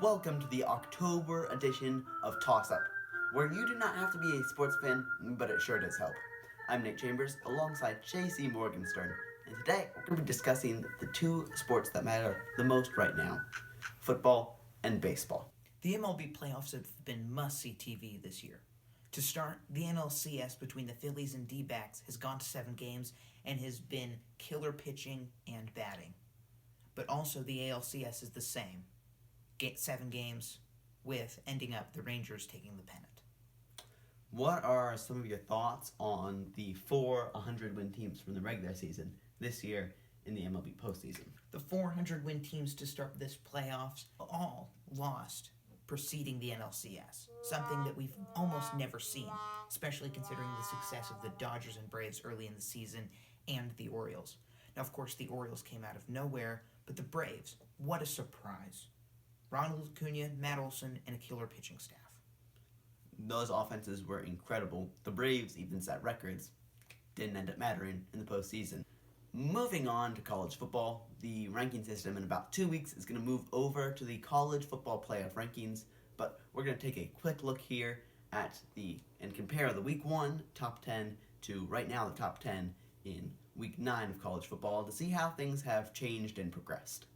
Welcome to the October edition of Toss-Up, where you do not have to be a sports fan, but it sure does help. I'm Nick Chambers, alongside J.C. Morgenstern, and today we're going to be discussing the two sports that matter the most right now, football and baseball. The MLB playoffs have been must-see TV this year. To start, the NLCS between the Phillies and D-backs has gone to 7 games and has been killer pitching and batting. But also the ALCS is the same. 7 games with ending up the Rangers taking the pennant. What are some of your thoughts on the 4 100-win teams from the regular season this year in the MLB postseason? The 400-win teams to start this playoffs all lost preceding the NLCS, something that we've almost never seen, especially considering the success of the Dodgers and Braves early in the season and the Orioles. Now, of course, the Orioles came out of nowhere, but the Braves, what a surprise. Ronald Acuna, Matt Olson, and a killer pitching staff. Those offenses were incredible. The Braves even set records. Didn't end up mattering in the postseason. Moving on to college football, the ranking system in about 2 weeks is going to move over to the college football playoff rankings, but we're going to take a quick look here at and compare the week 1 top 10 to right now the top 10 in week 9 of college football to see how things have changed and progressed.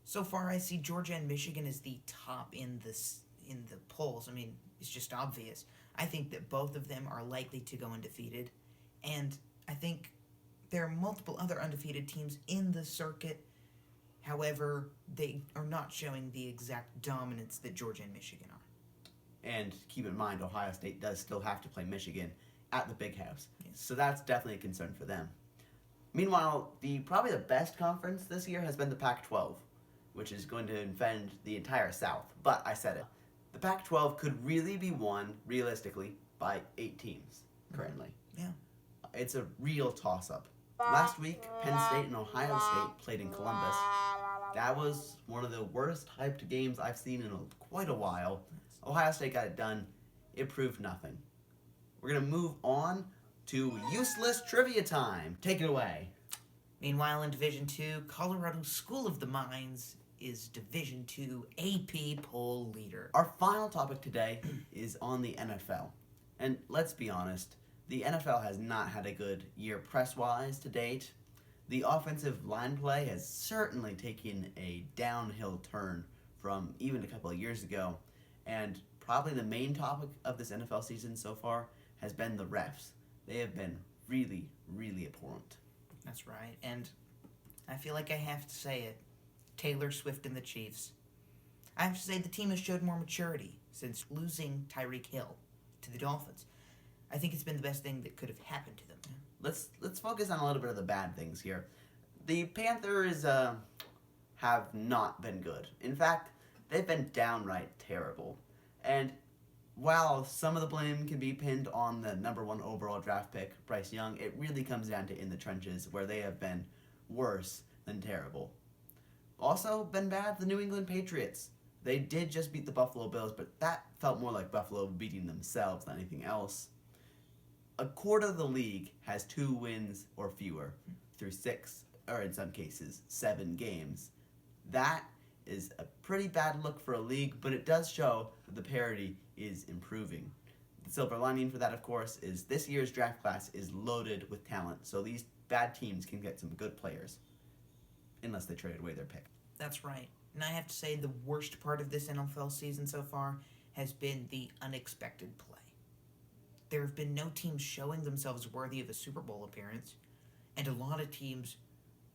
So far, I see Georgia and Michigan as the top in the polls. I mean, it's just obvious. I think that both of them are likely to go undefeated, and I think there are multiple other undefeated teams in the circuit. However, they are not showing the exact dominance that Georgia and Michigan are. And keep in mind, Ohio State does still have to play Michigan at the Big House, Yes. So that's definitely a concern for them. Meanwhile, probably the best conference this year has been the Pac-12, which is going to offend the entire South. But I said it. The Pac-12 could really be won, realistically, by 8 teams currently. Yeah. It's a real toss-up. Last week, Penn State and Ohio State played in Columbus. That was one of the worst hyped games I've seen in quite a while. Ohio State got it done. It proved nothing. We're going to move on to useless trivia time. Take it away. Meanwhile, in Division II, Colorado School of the Mines is Division II AP poll leader. Our final topic today is on the NFL. And let's be honest, the NFL has not had a good year press-wise to date. The offensive line play has certainly taken a downhill turn from even a couple of years ago. And probably the main topic of this NFL season so far has been the refs. They have been really, really abhorrent. That's right, and I feel like I have to say it. Taylor Swift and the Chiefs. I have to say the team has showed more maturity since losing Tyreek Hill to the Dolphins. I think it's been the best thing that could have happened to them. Let's focus on a little bit of the bad things here. The Panthers have not been good. In fact, they've been downright terrible. And while some of the blame can be pinned on the number 1 overall draft pick, Bryce Young, it really comes down to in the trenches where they have been worse than terrible. Also been bad, the New England Patriots. They did just beat the Buffalo Bills, but that felt more like Buffalo beating themselves than anything else. A quarter of the league has 2 wins or fewer through 6, or in some cases, 7 games. That is a pretty bad look for a league, but it does show that the parity is improving. The silver lining for that, of course, is this year's draft class is loaded with talent, so these bad teams can get some good players, unless they trade away their pick. That's right. And I have to say the worst part of this NFL season so far has been the unexpected play. There have been no teams showing themselves worthy of a Super Bowl appearance, and a lot of teams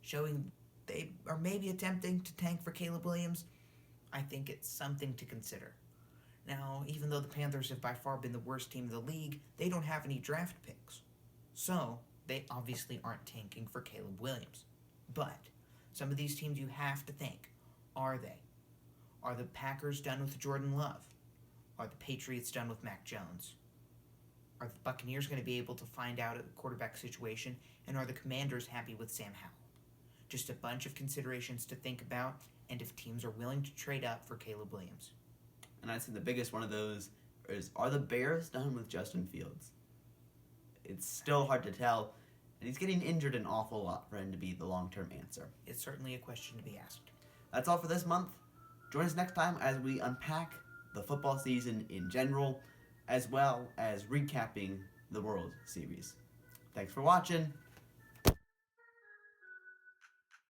showing they are maybe attempting to tank for Caleb Williams. I think it's something to consider. Now, even though the Panthers have by far been the worst team in the league, they don't have any draft picks. So, they obviously aren't tanking for Caleb Williams. But some of these teams you have to think, are they? Are the Packers done with Jordan Love? Are the Patriots done with Mac Jones? Are the Buccaneers going to be able to find out a quarterback situation? And are the Commanders happy with Sam Howell? Just a bunch of considerations to think about, and if teams are willing to trade up for Caleb Williams. And I'd say the biggest one of those is, are the Bears done with Justin Fields? It's still hard to tell, and he's getting injured an awful lot for him to be the long-term answer. It's certainly a question to be asked. That's all for this month. Join us next time as we unpack the football season in general, as well as recapping the World Series. Thanks for watching.